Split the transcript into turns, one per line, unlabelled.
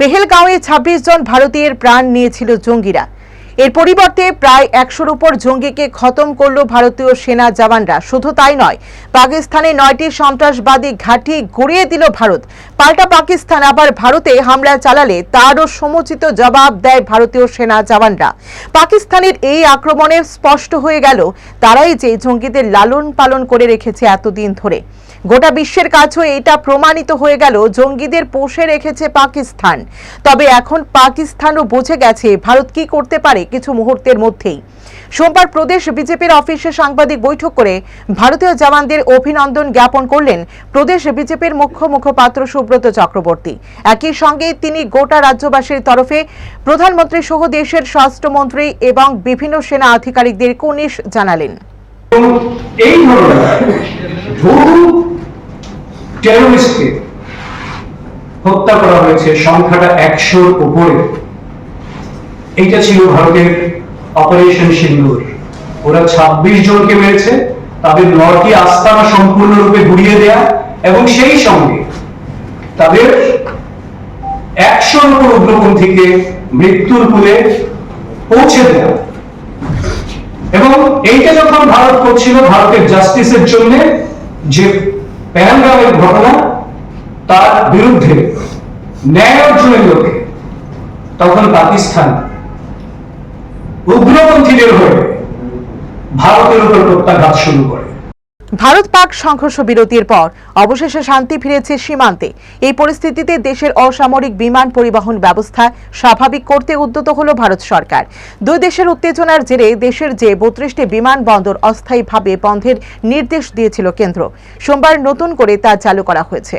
পেহেলগাঁওয়ে 26 জন ভারতীয়ের প্রাণ নিয়েছিল জঙ্গিরা। এর পরিবর্তে প্রায় 100-র উপর জঙ্গিকে খতম করল ভারতীয় সেনা জওয়ানরা। শুধু তাই নয়, পাকিস্তানে 9টি সন্ত্রাসবাদী ঘাঁটি গুঁড়িয়ে দিল ভারত। পাল্টা পাকিস্তান আবার ভারতে হামলা চালালে তারও সমুচিত জবাব দেয় ভারতীয় সেনা জওয়ানরা। পাকিস্তানের এই আক্রমণে স্পষ্ট হয়ে গেল তারাই যে জঙ্গিদের লালন পালন করে রেখেছে এতদিন ধরে। গোটা বিশ্বের কাছেও এটা প্রমাণিত হয়ে গেল জঙ্গিদের পোষে রেখেছে পাকিস্তান। তবে এখন পাকিস্তানও বুঝে গেছে ভারত কি করতে পারে কিছু মুহূর্তের মধ্যেই। সোমবার প্রদেশ বিজেপির অফিসে সাংবাদিক বৈঠক করে ভারতীয় জওয়ানদের অভিনন্দন জ্ঞাপন করলেন প্রদেশ বিজেপির মুখ্য মুখপাত্র সুব্রত চক্রবর্তী। একই সঙ্গে তিনি গোটা রাজ্যবাসীর তরফে প্রধানমন্ত্রী সহ দেশের স্বরাষ্ট্রমন্ত্রী এবং বিভিন্ন সেনা আধিকারিকদের কুর্নিশ জানালেন।
এই ধরনের বহু টেরোরিস্টকে হত্যা করা হয়েছে, সংখ্যাটা 100-র উপরে। এইটা ছিল ভারতের অপারেশন সিন্দুর। ওরা 26 জনকে মেরেছে, তাদের 9টি আস্তানা সম্পূর্ণরূপে গুড়িয়ে দেয়া এবং সেই সঙ্গে তাদের 100-র উপর উগ্রপন্থীকে মৃত্যুর কূলে পৌঁছে দেয়া। এবং এইটা যখন ভারত করছিল ভারতের জাস্টিসের জন্য, যে পেহেলগাঁওয়ের ঘটনা তার বিরুদ্ধে ন্যায় অর্জনের লক্ষ্যে, তখন পাকিস্তান উগ্রপন্থীদের হয়ে ভারতের উপর প্রত্যাঘাত শুরু করে।
ভারত পাক সংঘর্ষ বিরতির পর অবশেষে শান্তি ফিরেছে সীমান্তে। এই পরিস্থিতিতে দেশের অসামরিক বিমান পরিবহন ব্যবস্থা স্বাভাবিক করতে উদ্যত হল ভারত সরকার। দুই দেশের উত্তেজনার জেরে দেশের যে 32টি বিমানবন্দর অস্থায়ীভাবে বন্ধের নির্দেশ দিয়েছিল কেন্দ্র, সোমবার নতুন করে তা চালু করা হয়েছে।